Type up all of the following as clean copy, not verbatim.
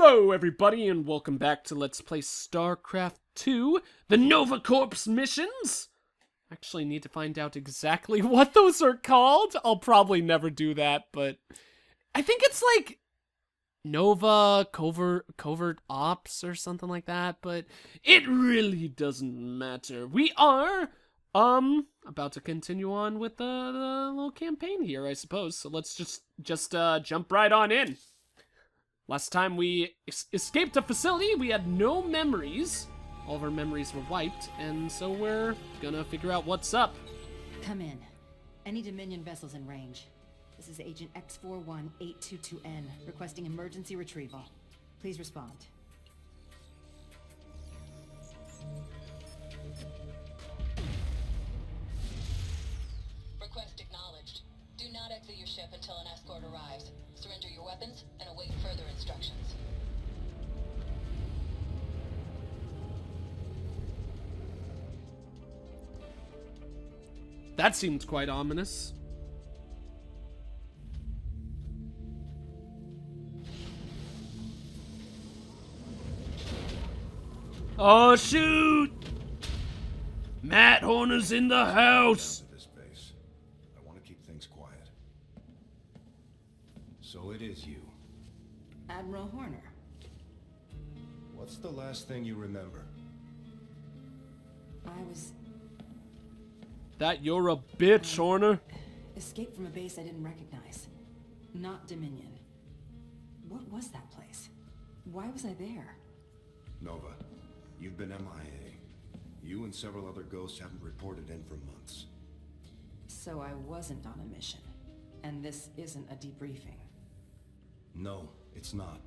Hello everybody and welcome back to Let's Play StarCraft 2, the Nova Corps missions! Actually need to find out exactly what those are called. I'll probably never do that, but I think it's like Nova Covert Ops or something like that, but it really doesn't matter. We are about to continue on with the little campaign here, I suppose. So let's just jump right on in. Last time we escaped a facility, we had no memories. All of our memories were wiped, and so we're gonna figure out what's up. Come in. Any Dominion vessels in range. This is Agent X41822N, requesting emergency retrieval. Please respond. Request acknowledged. Do not exit your ship until an escort arrives. Surrender your weapons and await further instructions. That seems quite ominous. Oh shoot! Matt Horner's in the house! I want to keep things quiet. So it is you. Admiral Horner. What's the last thing you remember? I was... That you're a bitch, Horner. escaped from a base I didn't recognize. Not Dominion. What was that place? Why was I there? Nova, you've been MIA. You and several other ghosts haven't reported in for months. So I wasn't on a mission. And this isn't a debriefing. No, it's not.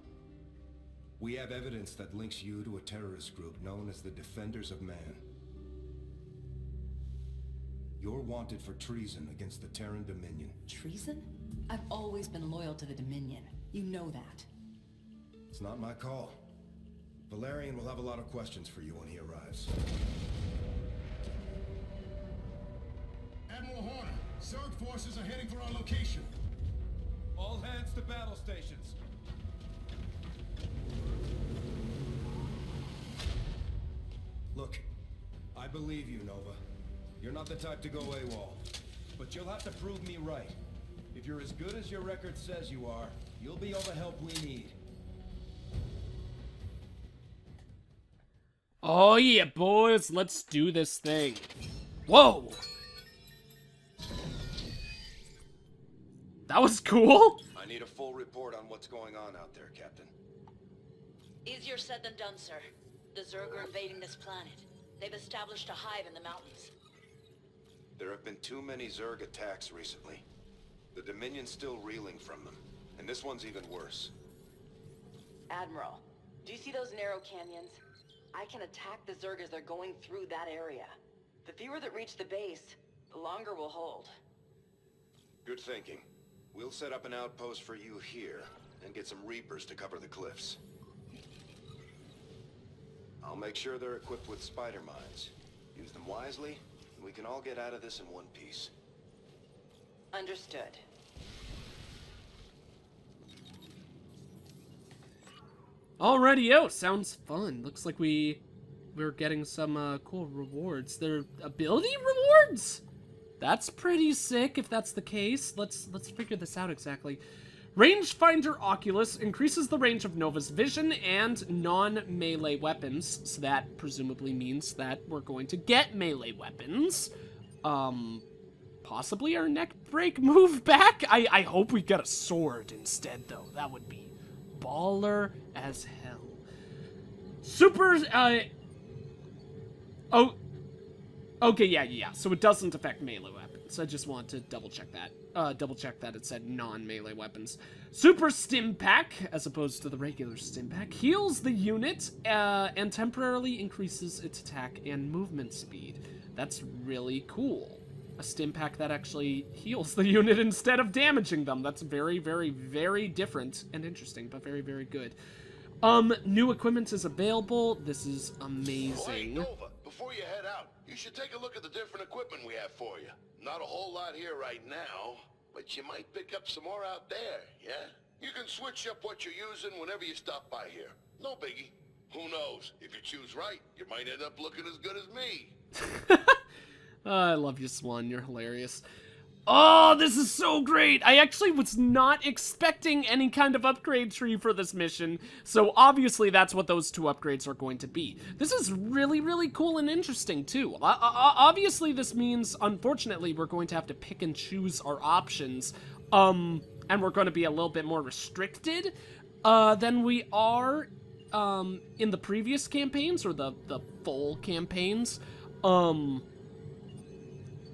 We have evidence that links you to a terrorist group known as the Defenders of Man. You're wanted for treason against the Terran Dominion. Treason? I've always been loyal to the Dominion. You know that. It's not my call. Valerian will have a lot of questions for you when he arrives. Admiral Horner, Zerg forces are heading for our location. All hands to battle stations. Look, I believe you, Nova. You're not the type to go AWOL. But you'll have to prove me right. If you're as good as your record says you are, you'll be all the help we need. Oh yeah, boys, let's do this thing. Whoa! That was cool! I need a full report on what's going on out there, Captain. Easier said than done, sir. The Zerg are invading this planet. They've established a hive in the mountains. There have been too many Zerg attacks recently. The Dominion's still reeling from them, and this one's even worse. Admiral, do you see those narrow canyons? I can attack the Zerg as they're going through that area. The fewer that reach the base, the longer we'll hold. Good thinking. We'll set up an outpost for you here, and get some Reapers to cover the cliffs. I'll make sure they're equipped with spider mines. Use them wisely, and we can all get out of this in one piece. Understood. Alrighty-o, sounds fun. Looks like we're getting some cool rewards. They're ability rewards? That's pretty sick if that's the case. Let's figure this out exactly. Rangefinder Oculus increases the range of Nova's vision and non-melee weapons, so that presumably means that we're going to get melee weapons. Possibly our neck break move back? I hope we get a sword instead, though. That would be baller as hell. Okay, yeah. So it doesn't affect melee weapons. I just want to double check that it said non-melee weapons. Super Stim Pack, as opposed to the regular Stim Pack, heals the unit and temporarily increases its attack and movement speed. That's really cool. A Stim Pack that actually heals the unit instead of damaging them. That's very, very, very different and interesting, but very, very good. New equipment is available. This is amazing. Hey, Nova, before you head out, you should take a look at the different equipment we have for you. Not a whole lot here right now, but you might pick up some more out there, yeah? You can switch up what you're using whenever you stop by here. No biggie. Who knows? If you choose right, you might end up looking as good as me. I love you, Swan. You're hilarious. Oh, this is so great! I actually was not expecting any kind of upgrade tree for this mission, so obviously that's what those 2 upgrades are going to be. This is really, really cool and interesting, too. Obviously, this means, unfortunately, we're going to have to pick and choose our options, and we're going to be a little bit more restricted than we are in the previous campaigns, or the full campaigns.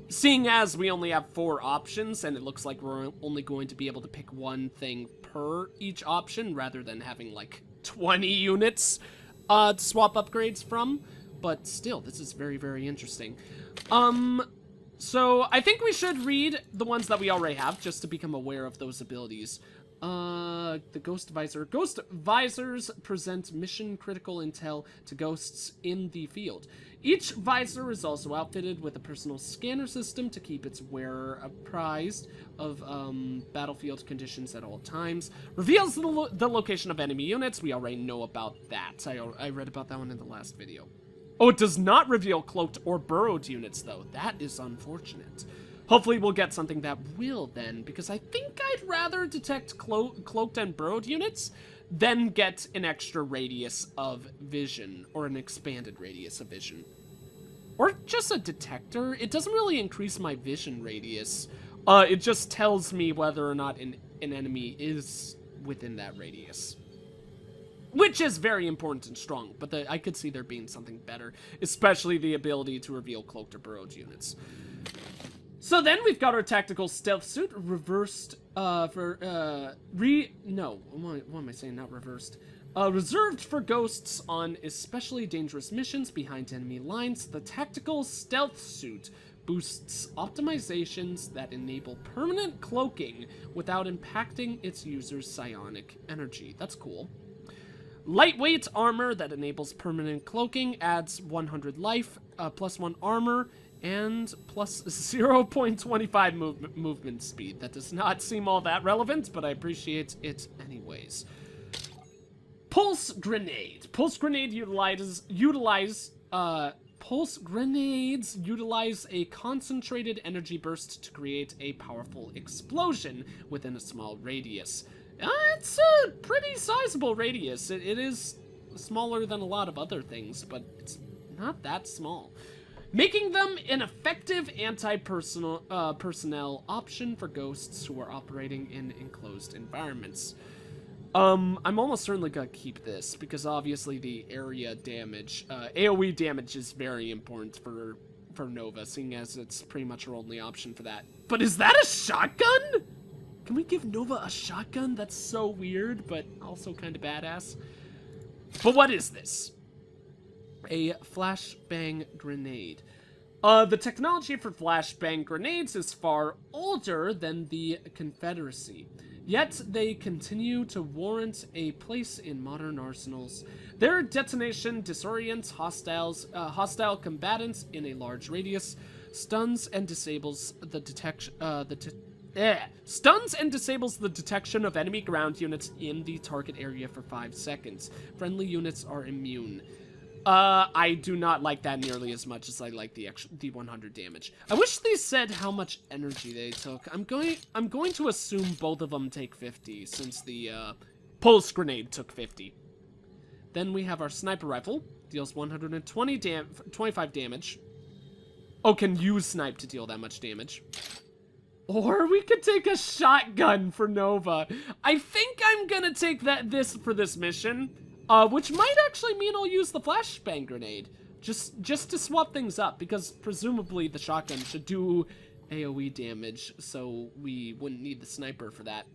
Seeing as we only have 4 options, and it looks like we're only going to be able to pick one thing per each option, rather than having, like, 20 units to swap upgrades from. But still, this is very, very interesting. So I think we should read the ones that we already have, just to become aware of those abilities. The Ghost Visor. Ghost Visors present mission-critical intel to ghosts in the field. Each visor is also outfitted with a personal scanner system to keep its wearer apprised of battlefield conditions at all times. Reveals the location of enemy units. We already know about that. I read about that one in the last video. Oh, it does not reveal cloaked or burrowed units, though. That is unfortunate. Hopefully we'll get something that will then, because I think I'd rather detect cloaked and burrowed units than get an extra radius of vision, or an expanded radius of vision. Or just a detector. It doesn't really increase my vision radius. It just tells me whether or not an enemy is within that radius. Which is very important and strong, but I could see there being something better, especially the ability to reveal cloaked or burrowed units. So then we've got our tactical stealth suit, reversed, what am I saying, not reversed? Reserved for ghosts on especially dangerous missions behind enemy lines. The tactical stealth suit boosts optimizations that enable permanent cloaking without impacting its user's psionic energy. That's cool. Lightweight armor that enables permanent cloaking, adds 100 life, plus 1 armor, and plus 0.25 movement speed. That does not seem all that relevant, but I appreciate it anyways. Pulse grenade. Pulse grenades utilize a concentrated energy burst to create a powerful explosion within a small radius. It's a pretty sizable radius. It is smaller than a lot of other things, but it's not that small, making them an effective personnel option for ghosts who are operating in enclosed environments. I'm almost certainly gonna keep this, because obviously the area damage, AoE damage is very important for Nova, seeing as it's pretty much our only option for that. But is that a shotgun? Can we give Nova a shotgun? That's so weird, but also kind of badass. But what is this? A flashbang grenade. The technology for flashbang grenades is far older than the Confederacy, yet they continue to warrant a place in modern arsenals. Their detonation disorients hostile combatants in a large radius, stuns and disables the detection of enemy ground units in the target area for 5 seconds. Friendly units are immune. I do not like that nearly as much as I like the 100 damage. I wish they said how much energy they took. I'm going to assume both of them take 50, since the pulse grenade took 50. Then we have our sniper rifle, deals 25 damage. Oh, can use snipe to deal that much damage. Or we could take a shotgun for Nova. I think I'm gonna take this for this mission. Which might actually mean I'll use the flashbang grenade, just to swap things up, because presumably the shotgun should do AoE damage, so we wouldn't need the sniper for that.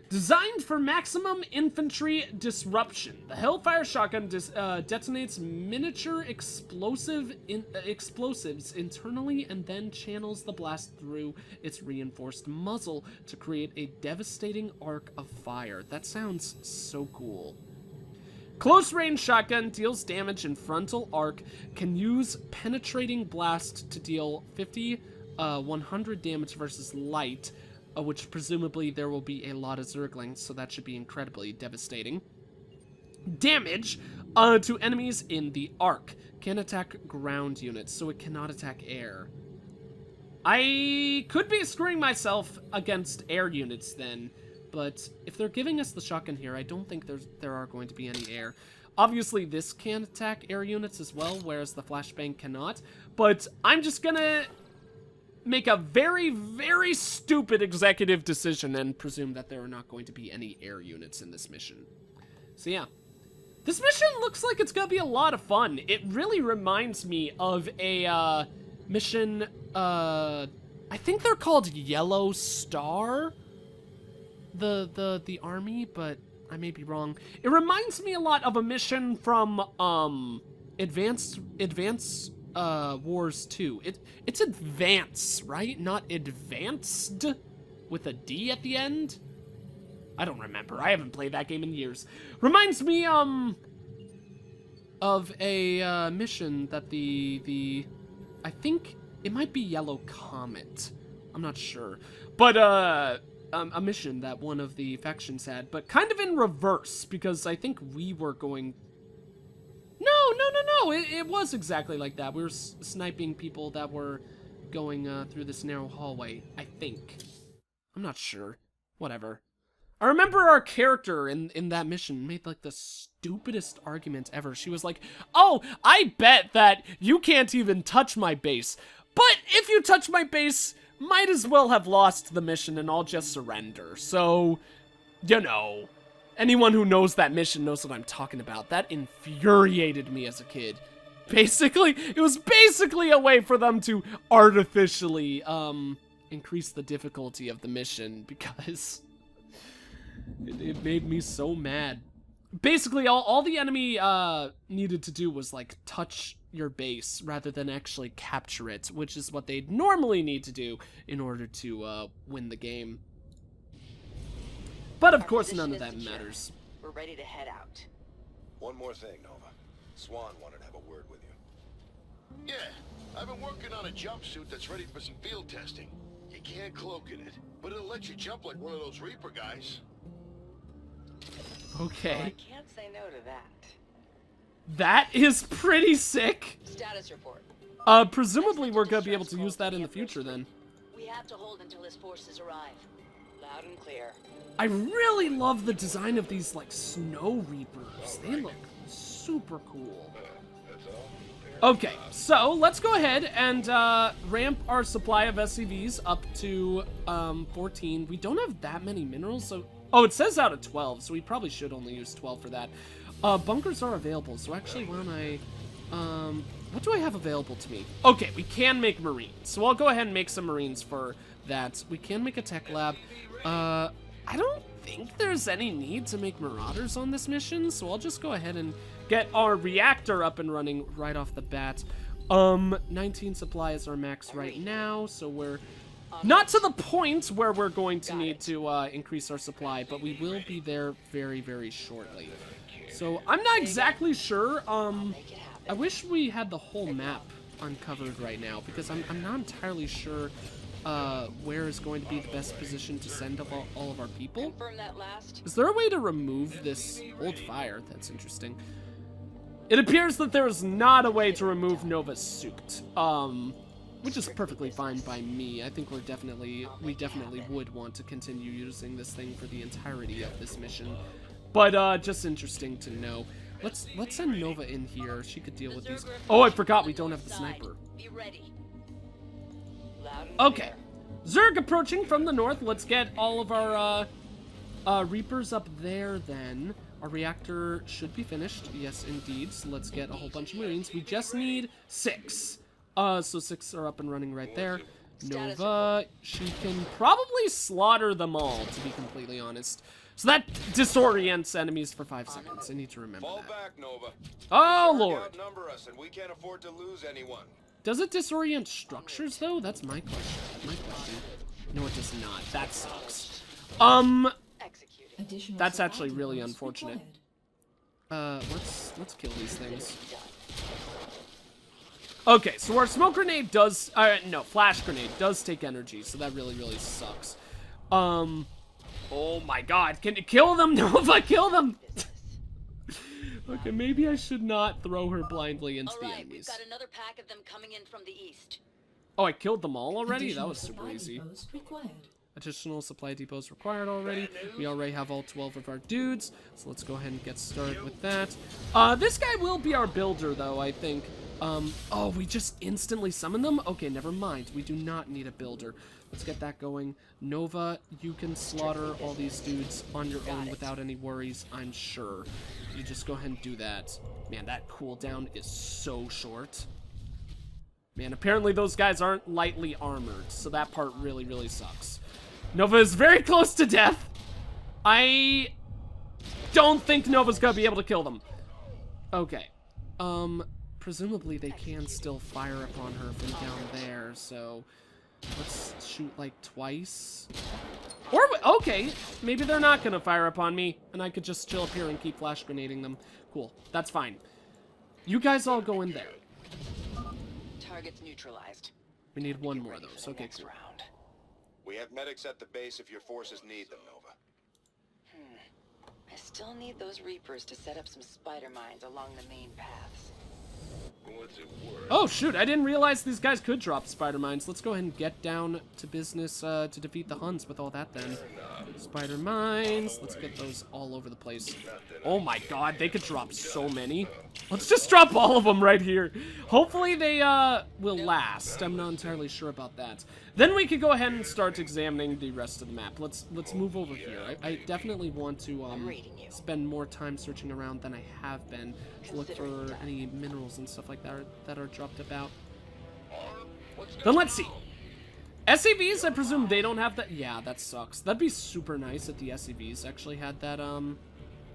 Designed for maximum infantry disruption, the Hellfire shotgun detonates miniature explosives internally and then channels the blast through its reinforced muzzle to create a devastating arc of fire. That sounds so cool. Close range shotgun deals damage in frontal arc, can use penetrating blast to deal 100 damage versus light, which presumably there will be a lot of Zerglings, so that should be incredibly devastating. Damage to enemies in the Ark. Can attack ground units, so it cannot attack air. I could be screwing myself against air units then, but if they're giving us the shotgun here, I don't think there are going to be any air. Obviously, this can attack air units as well, whereas the flashbang cannot, but I'm just gonna make a very, very stupid executive decision and presume that there are not going to be any air units in this mission. So yeah. This mission looks like it's gonna be a lot of fun. It really reminds me of a mission, I think they're called Yellow Star, the army, but I may be wrong. It reminds me a lot of a mission from Advance Wars 2. It's Advance, right? Not Advanced with a D at the end? I don't remember. I haven't played that game in years. Reminds me of a mission that I think it might be Yellow Comet. I'm not sure. But a mission that one of the factions had, but kind of in reverse, because I think we were going... No, it was exactly like that. We were sniping people that were going through this narrow hallway, I think. I'm not sure. Whatever. I remember our character in that mission made like the stupidest argument ever. She was like, "Oh, I bet that you can't even touch my base. But if you touch my base, might as well have lost the mission and I'll just surrender." So, you know, anyone who knows that mission knows what I'm talking about. That infuriated me as a kid. Basically, it was basically a way for them to artificially increase the difficulty of the mission because it made me so mad. Basically, all the enemy needed to do was, like, touch your base rather than actually capture it, which is what they'd normally need to do in order to win the game. But, of course, none of that matters. We're ready to head out. One more thing, Nova. Swan wanted to have a word with you. Yeah, I've been working on a jumpsuit that's ready for some field testing. You can't cloak in it, but it'll let you jump like one of those Reaper guys. Okay. Well, I can't say no to that. That is pretty sick. Status report. Presumably we're gonna be able to use that in the future then. We have to hold until his forces arrive. Loud and clear. I really love the design of these, like, snow reapers. They look super cool. Okay, so let's go ahead and ramp our supply of SCVs up to 14. We don't have that many minerals, so... Oh, it says out of 12, so we probably should only use 12 for that. Bunkers are available, so actually why don't I... what do I have available to me? Okay, we can make marines, so I'll go ahead and make some marines for that. We can make a tech lab. I don't think there's any need to make marauders on this mission, so I'll just go ahead and get our reactor up and running right off the bat. 19 supply is our max right now, so we're not to the point where we're going to need to increase our supply, but we will be there very, very shortly. So I'm not exactly sure. I wish we had the whole map uncovered right now, because I'm not entirely sure where is going to be the best position to send all of our people. Confirm that last. Is there a way to remove this old fire? That's interesting. It appears that there is not a way to remove Nova's suit, which is perfectly fine by me. I think we definitely would want to continue using this thing for the entirety of this mission, but just interesting to know. Let's send Nova in here. She could deal with these. Oh, I forgot we don't have the sniper. Be ready. Loud and Okay, Zerg approaching from the north. Let's get all of our Reapers up there then. Our reactor should be finished. Yes, indeed. So let's get a whole bunch of Marines. We just need 6. So 6 are up and running right there. Nova, she can probably slaughter them all, to be completely honest. So that disorients enemies for 5 seconds. I need to remember Fall that. back, Nova. Oh, Zerg Lord. outnumber us, and we can't afford to lose anyone. Does it disorient structures, though? That's my question. No, it does not. That sucks. executed. That's actually really unfortunate. Let's kill these things. Okay, so our smoke grenade does, no, flash grenade does take energy, so that really, really sucks. Oh my god, can you kill them? Nova, kill them! Okay, maybe I should not throw her blindly into the Alright, we've enemies. got another pack of them coming in from the east. Oh, I killed them all already? That Additional was super supply easy. depots required. Additional supply depots required already. We already have all 12 of our dudes, so let's go ahead and get started with that. This guy will be our builder, though, I think. Oh, we just instantly summon them? Okay, never mind. We do not need a builder. Let's get that going. Nova, you can slaughter all these dudes on your own without any worries, I'm sure. You just go ahead and do that. Man, that cooldown is so short. Man, apparently those guys aren't lightly armored, so that part really, really sucks. Nova is very close to death. I don't think Nova's gonna be able to kill them. Okay. Presumably they can still fire upon her from down there, so let's shoot like twice. Or, okay, maybe they're not gonna fire upon me, and I could just chill up here and keep flash grenading them. Cool, that's fine. You guys all go in there. Targets neutralized. We need one more of Ready for those. the Okay, next cool. round. We have medics at the base if your forces need them, Nova. I still need those Reapers to set up some spider mines along the main paths. What's it worth? Oh shoot, I didn't realize these guys could drop spider mines. Let's go ahead and get down to business to defeat the Huns with all that then. Spider mines, let's get those all over the place. Oh my god, they could drop so many. Let's just drop all of them right here. Hopefully they will last. I'm not entirely sure about that. Then we could go ahead and start examining the rest of the map. Let's move over here. I definitely want to spend more time searching around than I have been to look for any minerals and stuff like that that are dropped about. Then let's see. SCVs, I presume they don't have that. Yeah, that sucks. That'd be super nice if the SCVs actually had that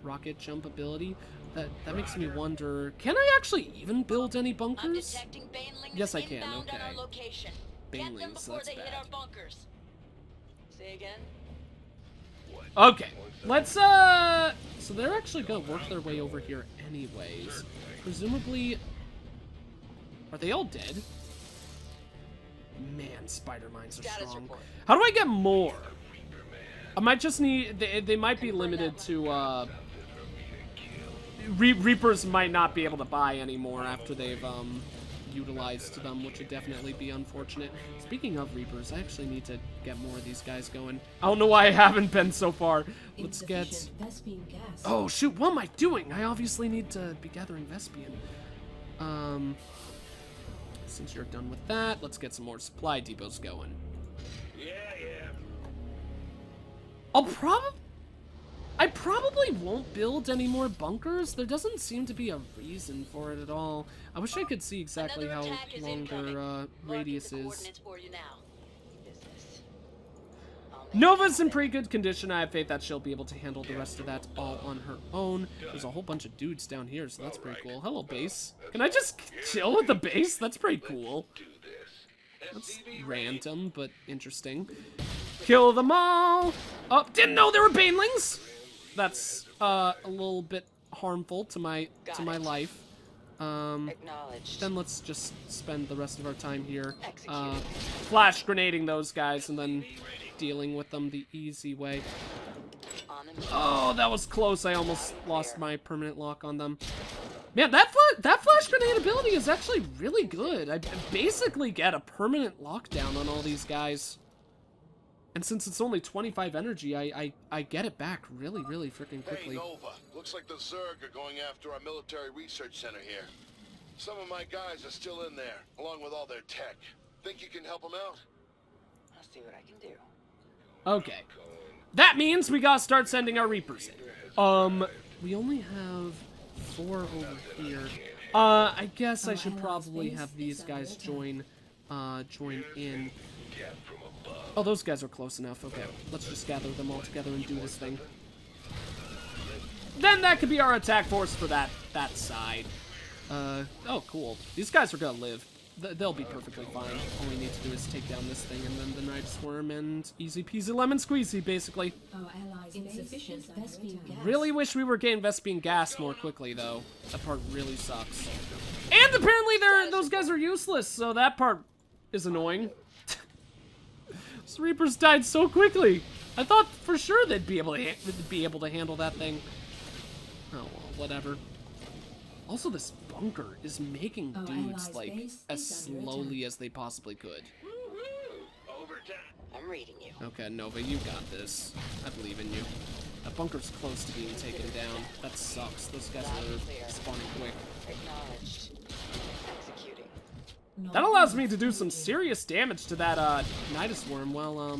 rocket jump ability. That makes me wonder, can I actually even build any I'm bunkers? detecting banelings Yes, I can. inbound Okay. at our location. Get them Banelings, before that's they hit bad. our bunkers. Say again? Okay, let's so they're actually gonna work their way over here anyways. Presumably, are they all dead? Man, spider mines are Status strong. report. How do I get more? I might just need, they might be limited to, Reapers might not be able to buy anymore after they've, utilized them, which would definitely be unfortunate. Speaking of Reapers, I actually need to get more of these guys going. I don't know why I haven't been so far. Let's get... Insufficient Vespian gas. Oh, shoot, what am I doing? I obviously need to be gathering Vespian. Since you're done with that, let's get some more supply depots going. Yeah. I probably won't build any more bunkers. There doesn't seem to be a reason for it at all. I wish I could see exactly Another how attack is long incoming. their Marking radius the is. coordinates for you now. Business. I'll make Nova's it in happen. pretty good condition. I have faith that she'll be able to handle the rest of that all on her own. There's a whole bunch of dudes down here, so that's pretty cool. Hello, base. Can I just chill with the base? That's pretty cool. Do this. That's random, but interesting. Kill them all! Oh, didn't know there were banelings! That's, a little bit harmful to my life. Acknowledged. Then let's just spend the rest of our time here, Executed. flash grenading those guys and then dealing with them the easy way. On the move. Oh, that was close. I almost lost my permanent lock on them. Man, that flash grenade ability is actually really good. I basically get a permanent lockdown on all these guys. And since it's only 25 energy, I get it back really, really freaking Hey, quickly. Nova. Looks like the Zerg are going after our military research center here. Some of my guys are still in there, along with all their tech. Think you can help them out? I'll see what I can do. Okay. That means we gotta start sending our Reapers in. We only have 4 over here. I guess I should probably have these guys join in. Oh, those guys are close enough. Okay, let's just gather them all together and do this thing. Then that could be our attack force for that side. Oh, cool. These guys are gonna live. They'll be perfectly fine. All we need to do is take down this thing and then the Night Swarm and easy peasy lemon squeezy, basically. Our allies' insufficient Vespian gas. Really wish we were getting Vespian gas more quickly, though. That part really sucks. And apparently those guys are useless, so that part is annoying. Those Reapers died so quickly. I thought for sure they'd be able to handle that thing. Oh well, whatever. Also, this bunker is making dudes like as slowly as they possibly could. I'm reading you. Okay, Nova, you got this. I believe in you. That bunker's close to being taken down. That sucks. Those guys are spawning quick. Acknowledged. Executing. That allows me to do some serious damage to that Nidus worm while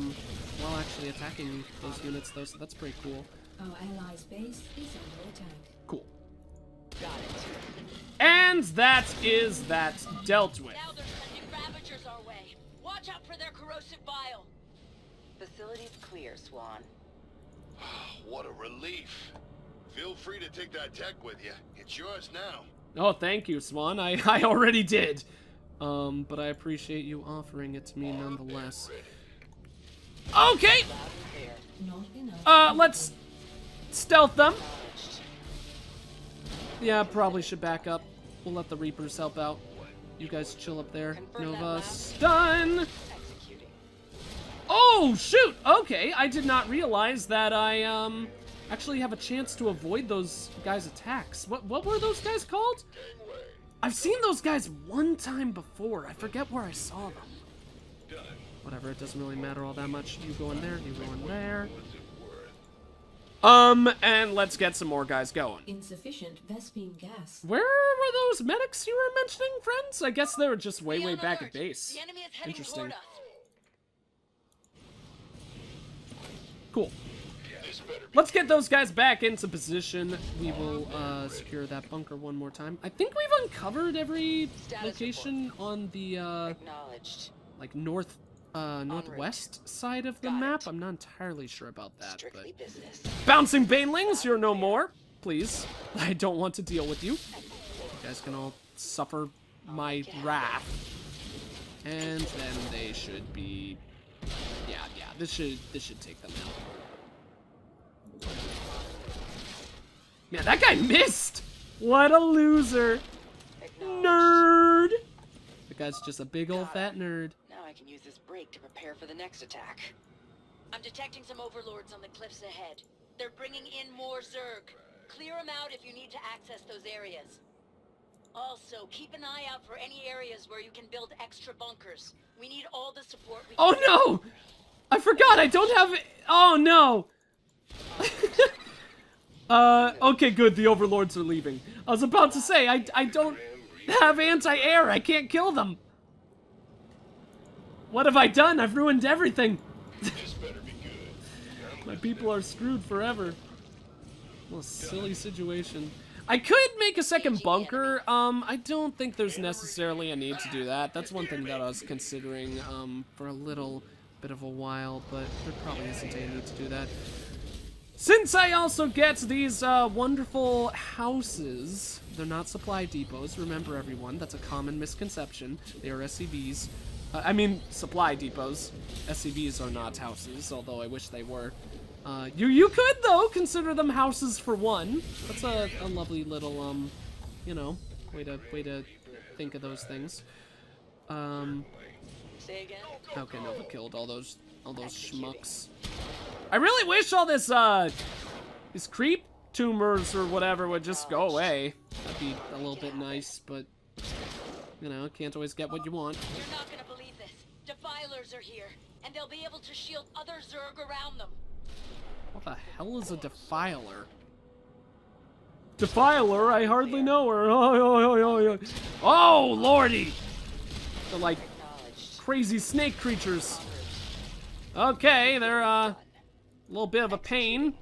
actually attacking those units, though. So that's pretty cool. Our allies' base is under attack. Cool. Got it. And that is that dealt with. Now they're sending Ravagers our way. Watch out for their corrosive bile. Facility's clear, Swan. What a relief. Feel free to take that tech with you. It's yours now. Oh, thank you, Swan. I already did. But I appreciate you offering it to me nonetheless. Okay. Not enough. Let's stealth them. Yeah, probably should back up. We'll let the Reapers help out. You guys chill up there. Confirm that Nova, lab. stun! Executing. Oh, shoot! Okay, I did not realize that I, actually have a chance to avoid those guys' attacks. What were those guys called? I've seen those guys one time before. I forget where I saw them. Whatever, it doesn't really matter all that much. You go in there, you go in there. And let's get some more guys going. Insufficient Vespine gas. Where were those medics you were mentioning, friends? I guess they were just way Be on back alert. at base. The enemy is heading Interesting. toward us. Cool. Let's get those guys back into position. We will secure that bunker one more time. I think we've uncovered every location on the Acknowledged. like northwest side of the Got map. it. I'm not entirely sure about that, but Strictly business. bouncing banelings, you're no more. Please, I don't want to deal with you. You guys can all suffer my wrath. And then they should be, yeah. This should take them out. Man, that guy missed. What a loser, nerd. The guy's just a big old fat nerd. Now I can use this break to prepare for the next attack. I'm detecting some overlords on the cliffs ahead. They're bringing in more Zerg. Clear them out if you need to access those areas. Also, keep an eye out for any areas where you can build extra bunkers. We need all the support we can. Oh no! I forgot, I don't have. Oh no! Okay, good, the overlords are leaving. I was about to say, I don't have anti-air, I can't kill them. What have I done? I've ruined everything. My people are screwed forever. What a silly situation. I could make a second bunker. I don't think there's necessarily a need to do that. That's one thing that I was considering for a little bit of a while, but there probably isn't any need to do that. Since I also get these wonderful houses, they're not supply depots. Remember, everyone, that's a common misconception. They are SCVs. I mean, supply depots. SCVs are not houses, although I wish they were. You could, though, consider them houses for one. That's a lovely little, you know, way to think of those things. Say again? Okay, Nova killed all those schmucks. I really wish all this, these creep tumors or whatever would just go away. That'd be a little bit nice, but, you know, can't always get what you want. You're not gonna believe this. Defilers are here, and they'll be able to shield other Zerg around them. What the hell is a defiler? Defiler? I hardly know her. Oh, lordy! They're like crazy snake creatures. Okay, they're a little bit of a pain.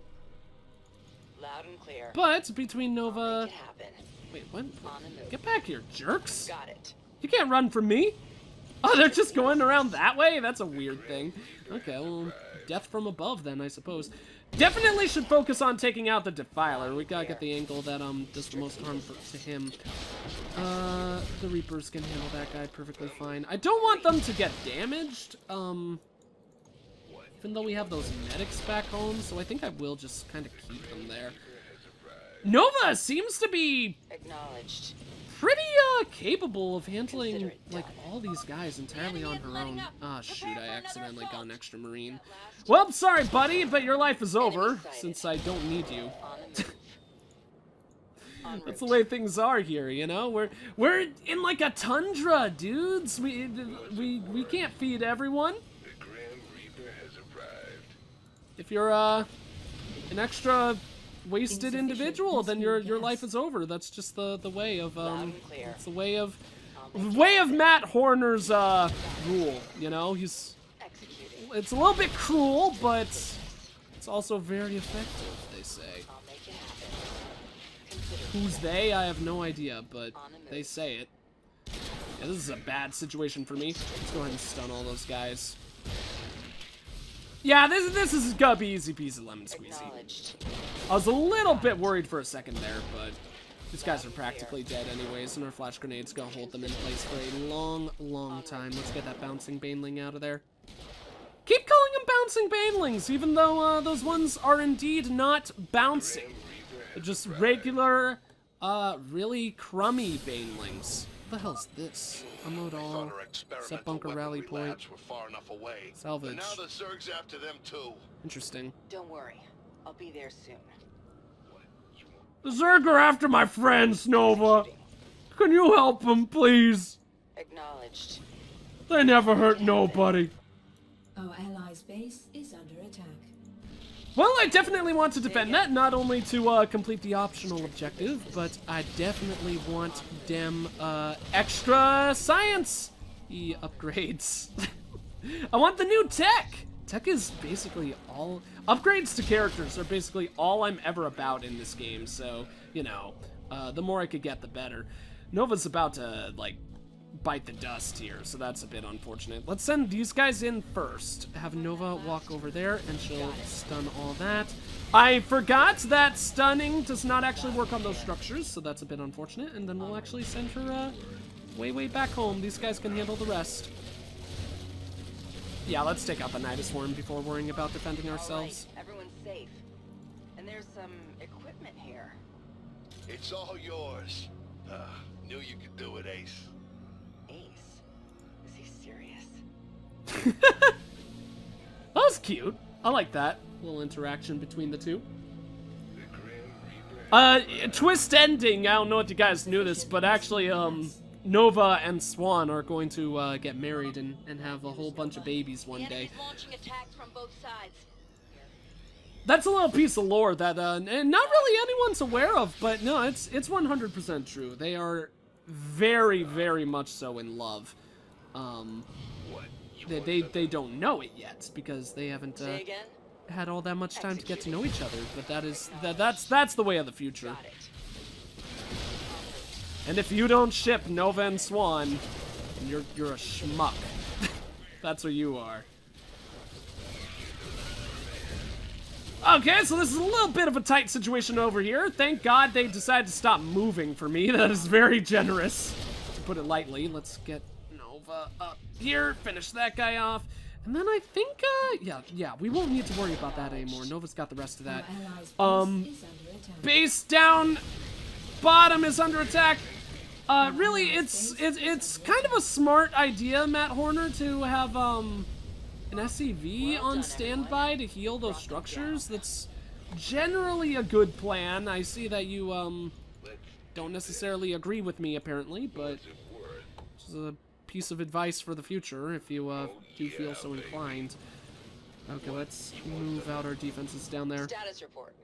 Loud and clear. But between Nova... Make it happen. Wait, what? On the move. Get back here, jerks! Got it. You can't run from me! Oh, they're just going around that way? That's a weird thing. Okay, well, death from above then, I suppose. Definitely should focus on taking out the Defiler. We gotta get the angle that does the most harm to him. The Reapers can handle that guy perfectly fine. I don't want them to get damaged, even though we have those medics back home, so I think I will just kind of keep them there. Nova seems to be Acknowledged. pretty capable of handling like all these guys entirely on her own. Ah, shoot, I accidentally got an extra Marine. Well, sorry, buddy, but your life is over since I don't need you. That's the way things are here, you know. We're in like a tundra, dudes. We can't feed everyone. The Grim Reaper has arrived. If you're an extra wasted individual, then your life is over. That's just the way of it's the way of Matt Horner's rule, you know. It's a little bit cruel, but it's also very effective, they say. Who's they? I have no idea, but they say it. Yeah, this is a bad situation for me. Let's go ahead and stun all those guys. Yeah, this is gonna be easy peasy lemon squeezy. I was a little bit worried for a second there, but these guys are practically dead anyways, and our flash grenade's gonna hold them in place for a long, long time. Let's get that bouncing baneling out of there. Keep calling them bouncing banelings, even though those ones are indeed not bouncing. They're just regular, really crummy banelings. What the hell's this? Unload all. Set bunker rally point. Salvage. Now the Zerg's after them too. Interesting. Don't worry. I'll be there soon. The Zerg are after my friends, Nova. Can you help them, please? Acknowledged. They never hurt nobody. Our allies' base is under attack. Well, I definitely want to defend that, not only to complete the optional objective, but I definitely want them extra science upgrades. I want the new tech. Tech is basically all upgrades to characters are basically all I'm ever about in this game. So you know, the more I could get, the better. Nova's about to like bite the dust here, so that's a bit unfortunate. Let's send these guys in first. Have Nova walk over there, and she'll stun all that. I forgot that stunning does not actually work on those structures, so that's a bit unfortunate. And then we'll actually send her way back home. These guys can handle the rest. Yeah, let's take out the Nidus Worm before worrying about defending ourselves. All right, everyone's safe. And there's some equipment here. It's all yours. Knew you could do it, Ace. Ace? Is he serious? That was cute. I like that little interaction between the two. Twist ending. I don't know if you guys knew this, but actually, Nova and Swan are going to get married and have a whole bunch of babies one day. Launching attacks from both sides. That's a little piece of lore that not really anyone's aware of, but no, it's 100% true. They are very, very much so in love. They don't know it yet because they haven't had all that much time to get to know each other. But that's the way of the future. And if you don't ship Nova and Swan, you're a schmuck. That's what you are. Okay, so this is a little bit of a tight situation over here. Thank God they decided to stop moving for me. That is very generous, to put it lightly. Let's get Nova up here, finish that guy off. And then I think, yeah, we won't need to worry about that anymore. Nova's got the rest of that. Base down, bottom is under attack. Really, it's kind of a smart idea, Matt Horner, to have, an SCV on standby to heal those structures. That's generally a good plan. I see that you don't necessarily agree with me apparently, but this is a piece of advice for the future if you do feel so inclined. Okay, let's move out our defenses down there. Status report.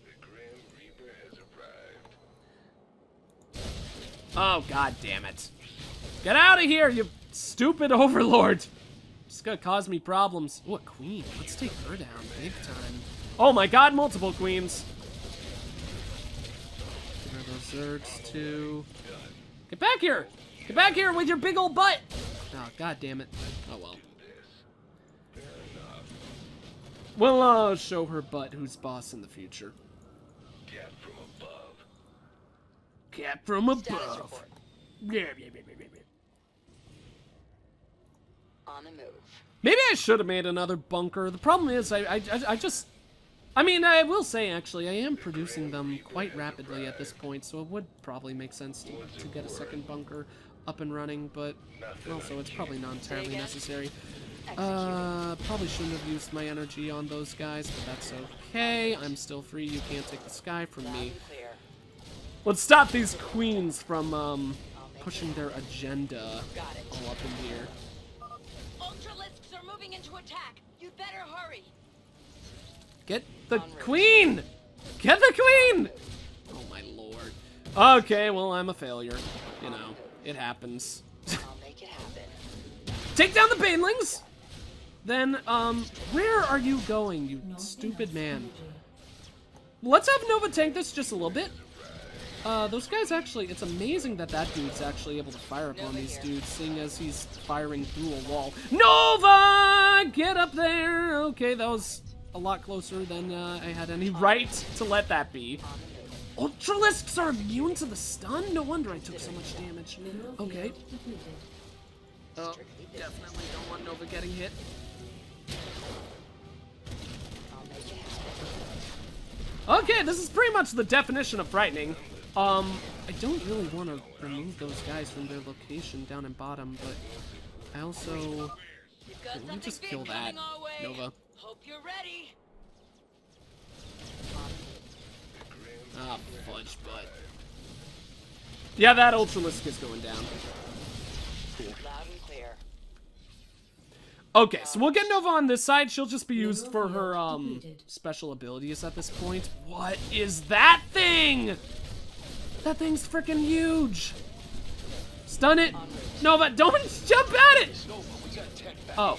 The Grim Reaper has arrived. Oh, god damn it. Get out of here, you stupid overlord. It's gonna cause me problems. Ooh, a queen. Let's take her down big time. Oh my god, multiple queens. Get rid of those Zergs too. Get back here! Get back here with your big old butt! Oh, god damn it. Oh well. We'll show her butt who's boss in the future. Cat from above. Cat from Status above. report. Yeah. On the move. Maybe I should have made another bunker. The problem is, I just I mean, I will say, actually, I am producing them quite rapidly at this point, so it would probably make sense to get a second bunker up and running, but also it's probably not entirely necessary. Probably shouldn't have used my energy on those guys, but that's okay. I'm still free. You can't take the sky from me. Let's stop these queens from, pushing their agenda all up in here. Ultralisks are moving into attack. You'd better hurry. Get the queen! Get the queen! Oh my lord. Okay, well, I'm a failure. You know, it happens. I'll make it happen. Take down the banelings! Then, where are you going, you stupid man? Let's have Nova tank this just a little bit. Those guys actually, it's amazing that that dude's actually able to fire up on these dudes, seeing as he's firing through a wall. Nova! Get up there! Okay, that was a lot closer than I had any right to let that be. Ultralisks are immune to the stun? No wonder I took so much damage. Okay. Oh, definitely don't want Nova getting hit. Okay, this is pretty much the definition of frightening. I don't really want to remove those guys from their location down in bottom, but I also... Let me just kill that, Nova. Hope you're ready. Ah, fudge butt. Yeah, that Ultralisk is going down. Cool. Loud and clear. Okay, so we'll get Nova on this side. She'll just be used for her, special abilities at this point. What is that thing? That thing's freaking huge. Stun it. Nova, don't jump at it. Oh.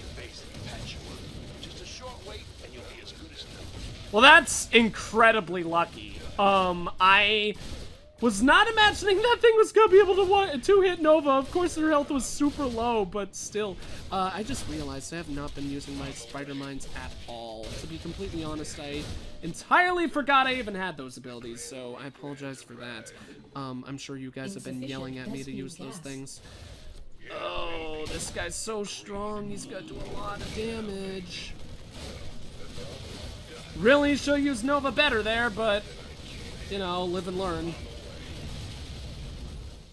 Well, that's incredibly lucky. I was not imagining that thing was gonna be able to hit Nova. Of course, her health was super low, but still. I just realized I have not been using my spider mines at all. To be completely honest, I entirely forgot I even had those abilities, so I apologize for that. I'm sure you guys have been yelling at me to use those things. Oh, this guy's so strong. He's gonna do a lot of damage. Really should use Nova better there, but, you know, live and learn.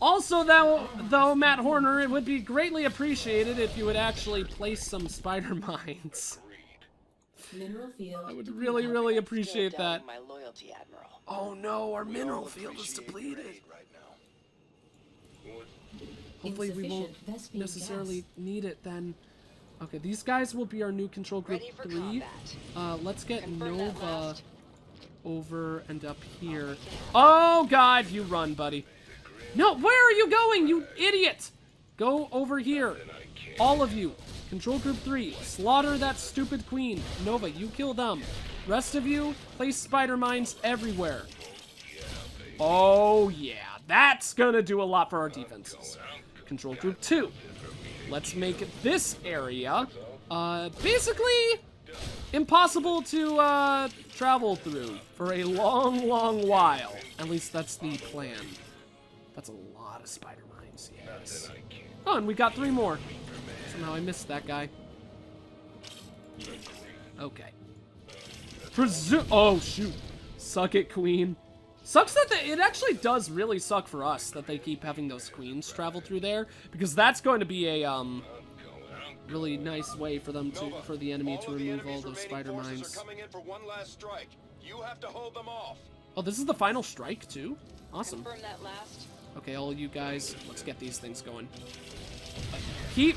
Also, though, Matt Horner, it would be greatly appreciated if you would actually place some spider mines. I would really, really appreciate that. My loyalty, Admiral. Oh no, our mineral field is depleted. Hopefully we won't necessarily need it then. Okay, these guys will be our new control group 3. Let's get Nova over and up here. Oh god, you run, buddy. No, where are you going, you idiot? Go over here. All of you. Control group 3. Slaughter that stupid queen. Nova, you kill them. Rest of you, place spider mines everywhere. Oh yeah, that's gonna do a lot for our defenses. Control group 2. Let's make this area, basically impossible to, travel through for a long, long while. At least that's the plan. That's a lot of spider mines, yes. Oh, and we got 3 more. Somehow I missed that guy. Okay. Oh, shoot. Suck it, queen. Sucks that it actually does really suck for us that they keep having those queens travel through there, because that's going to be a, really nice way for them to, for the enemy to remove all those spider mines. You have to hold them off. Oh, this is the final strike, too? Awesome. Confirm that last. Okay, all you guys, let's get these things going. Keep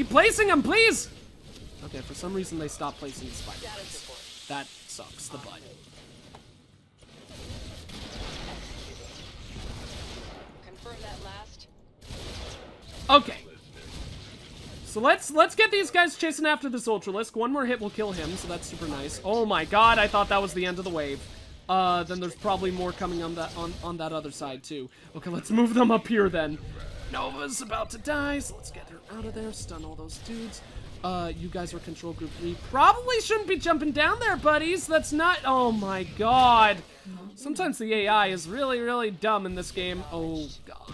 placing them, please! Okay, for some reason they stopped placing the spider mines. That sucks the butt. Confirm that last. Okay. So let's get these guys chasing after this Ultralisk. One more hit will kill him, so that's super nice. Oh my god, I thought that was the end of the wave. Then there's probably more coming on that other side too. Okay, let's move them up here then. Nova's about to die, so let's get her out of there, stun all those dudes. You guys are control group 3. Probably shouldn't be jumping down there, buddies. That's not, oh my god. Sometimes the AI is really, really dumb in this game. Oh god.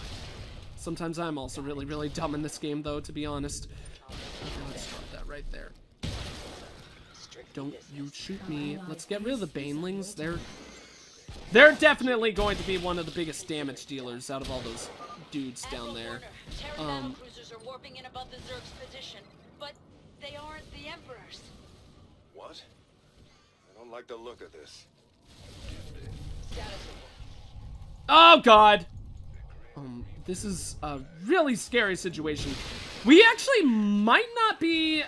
Sometimes I'm also really, really dumb in this game though, to be honest. Okay, let's drop that right there. Don't you shoot me. Let's get rid of the banelings. They're definitely going to be one of the biggest damage dealers out of all those dudes down there. Terran battlecruisers are warping in above the Zerg's position, but they aren't the Emperor's. What? I don't like the look of this. Status Oh god! This is a really scary situation. We actually might not be,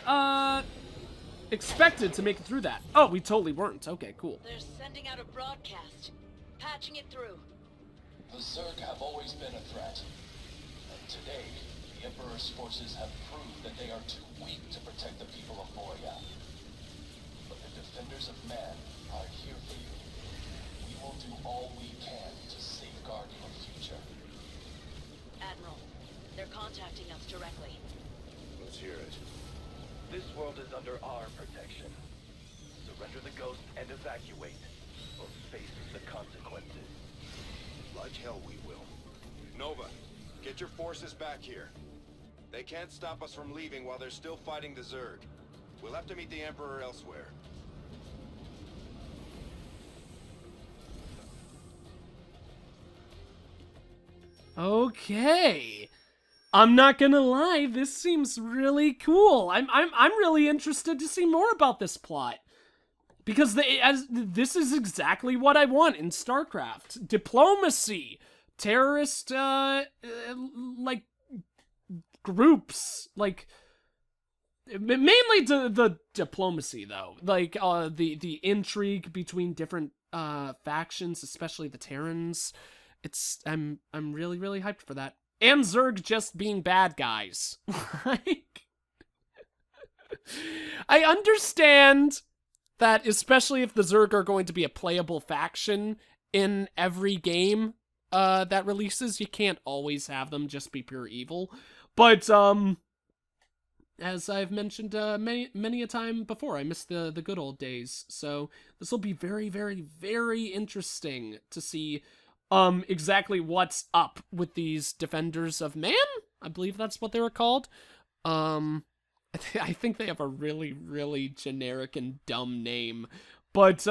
expected to make it through that. Oh, we totally weren't. Okay, cool. They're sending out a broadcast, patching it through. The Zerg have always been a threat. And today, the Emperor's forces have proved that they are too weak to protect the people of Moria. But the defenders of man are here for you. We will do all we can to safeguard your future. Admiral, they're contacting us directly. Let's hear it. This world is under our protection. Surrender the ghost and evacuate, or face the consequences. Like hell we will. Nova, get your forces back here. They can't stop us from leaving while they're still fighting the Zerg. We'll have to meet the Emperor elsewhere. Okay. I'm not gonna lie, this seems really cool. I'm really interested to see more about this plot. Because this is exactly what I want in StarCraft. Diplomacy. Terrorist, like, groups. Like, mainly the diplomacy, though. Like, the intrigue between different, factions, especially the Terrans. I'm really, really hyped for that. And Zerg just being bad guys. Like, I understand that, especially if the Zerg are going to be a playable faction in every game that releases, you can't always have them just be pure evil. But, as I've mentioned many a time before, I miss the good old days. So this will be very, very, very interesting to see exactly what's up with these Defenders of Man? I believe that's what they were called. I think they have a really, really generic and dumb name. But,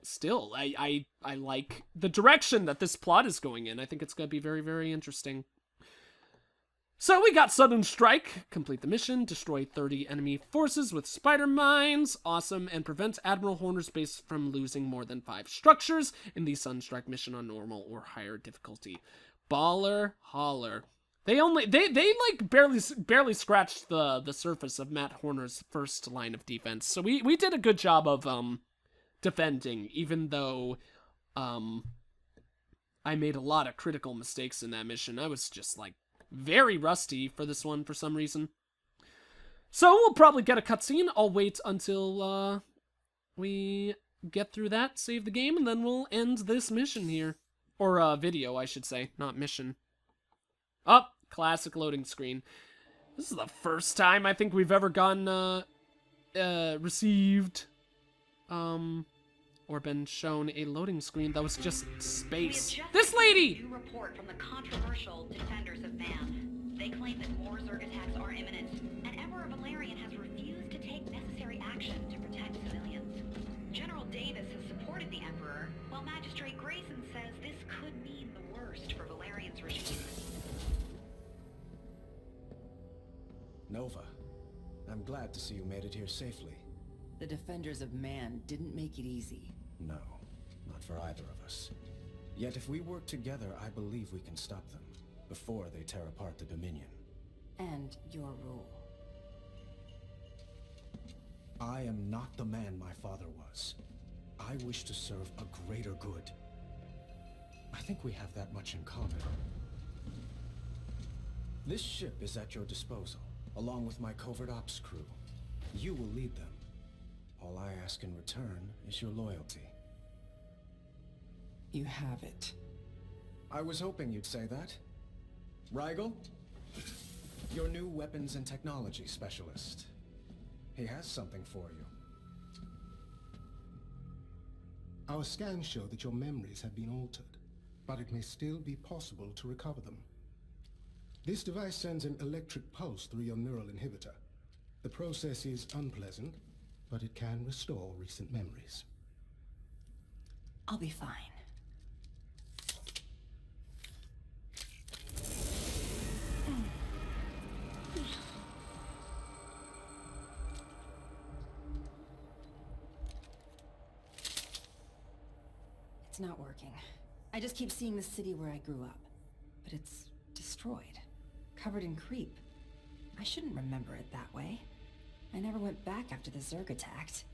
still, I like the direction that this plot is going in. I think it's going to be very, very interesting. So we got Sudden Strike, complete the mission, destroy 30 enemy forces with spider mines, awesome, and prevent Admiral Horner's base from losing more than 5 structures in the Sunstrike mission on normal or higher difficulty. Baller holler. They like barely scratched the surface of Matt Horner's first line of defense. So we did a good job of defending, even though I made a lot of critical mistakes in that mission. I was just like very rusty for this one for some reason. So we'll probably get a cutscene. I'll wait until we get through that, save the game, and then we'll end this mission here. Or video, I should say, not mission. Oh, classic loading screen. This is the first time I think we've ever gotten received or been shown a loading screen that was just space. This lady! New report from the controversial Defenders of Man. They claim that more Zerg attacks are imminent, and Emperor Valerian has refused to take necessary action to protect civilians. General Davis has supported the Emperor, while Magistrate Grayson says this could mean the worst for Valerian's regime. Nova, I'm glad to see you made it here safely. The Defenders of Man didn't make it easy. No, not for either of us. Yet if we work together, I believe we can stop them before they tear apart the Dominion. And your rule. I am not the man my father was. I wish to serve a greater good. I think we have that much in common. This ship is at your disposal, along with my covert ops crew. You will lead them. All I ask in return is your loyalty. You have it. I was hoping you'd say that. Rigel? Your new weapons and technology specialist. He has something for you. Our scans show that your memories have been altered, but it may still be possible to recover them. This device sends an electric pulse through your neural inhibitor. The process is unpleasant, but it can restore recent memories. I'll be fine. It's not working. I just keep seeing the city where I grew up. But it's destroyed. Covered in creep. I shouldn't remember it that way. I never went back after the Zerg attacked.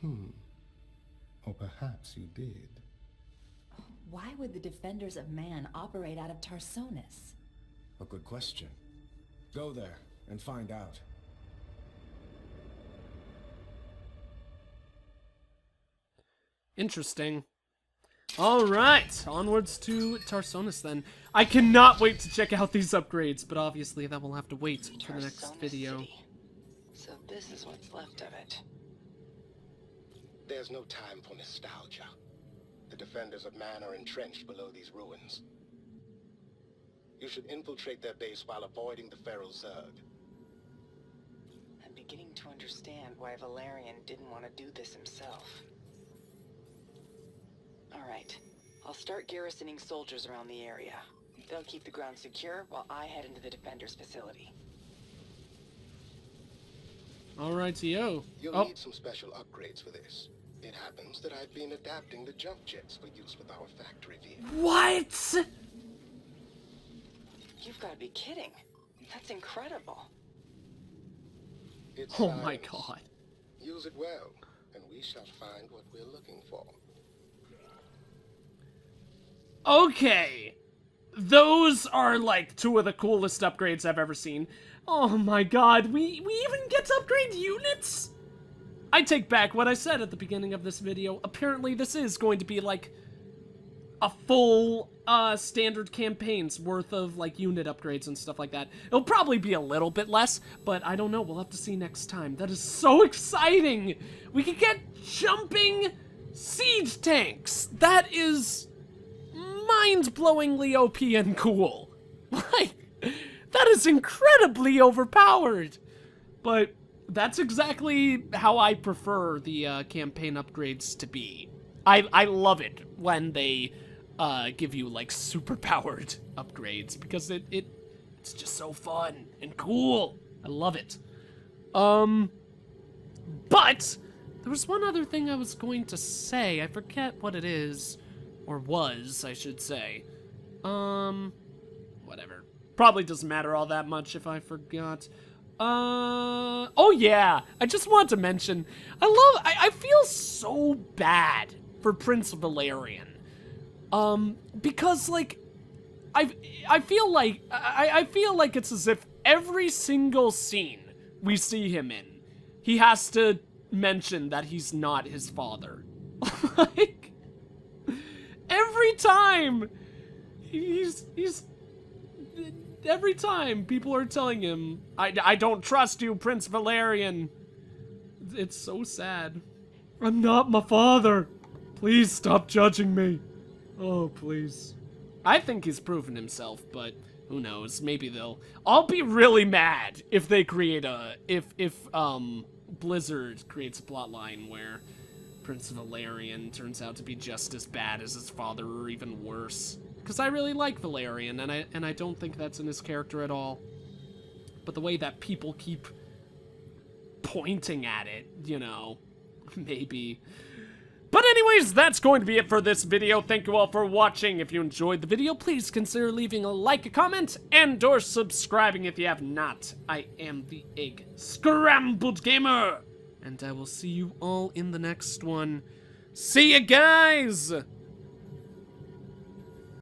Or perhaps you did. Why would the Defenders of Man operate out of Tarsonis? A good question. Go there and find out. Interesting. All right, onwards to Tarsonis then. I cannot wait to check out these upgrades, but obviously that will have to wait for the next video. City. So this is what's left of it. There's no time for nostalgia. The Defenders of Man are entrenched below these ruins. You should infiltrate their base while avoiding the Feral Zerg. I'm beginning to understand why Valerian didn't want to do this himself. Alright, I'll start garrisoning soldiers around the area. They'll keep the ground secure while I head into the Defenders facility. Alrighty-o. You'll need some special upgrades for this. It happens that I've been adapting the jump jets for use with our factory vehicles. What? You've got to be kidding. That's incredible. It's Oh science. my god. Use it well, and we shall find what we're looking for. Okay. Those are like two of the coolest upgrades I've ever seen. Oh my god, we even get to upgrade units? I take back what I said at the beginning of this video. Apparently this is going to be like a full standard campaign's worth of like unit upgrades and stuff like that. It'll probably be a little bit less, but I don't know. We'll have to see next time. That is so exciting. We could get jumping siege tanks. That is mind-blowingly OP and cool. Like, that is incredibly overpowered. But that's exactly how I prefer the campaign upgrades to be. I love it when they give you like super powered upgrades because it's just so fun and cool. I love it. But there was one other thing I was going to say. I forget what it is. Or was, I should say. Whatever. Probably doesn't matter all that much if I forgot. Oh yeah, I just wanted to mention, I feel so bad for Prince Valerian. Because like, I feel like it's as if every single scene we see him in, he has to mention that he's not his father. Like, every time every time people are telling him, I don't trust you, Prince Valerian. It's so sad. I'm not my father. Please stop judging me. Oh, please. I think he's proven himself, but who knows? Maybe I'll be really mad if they create if Blizzard creates a plotline where Prince Valerian turns out to be just as bad as his father, or even worse. Because I really like Valerian, and I don't think that's in his character at all. But the way that people keep pointing at it, you know, maybe. But anyways, that's going to be it for this video. Thank you all for watching. If you enjoyed the video, please consider leaving a like, a comment, and or subscribing if you have not. I am the EggScrambledGamer. And I will see you all in the next one. See ya, guys!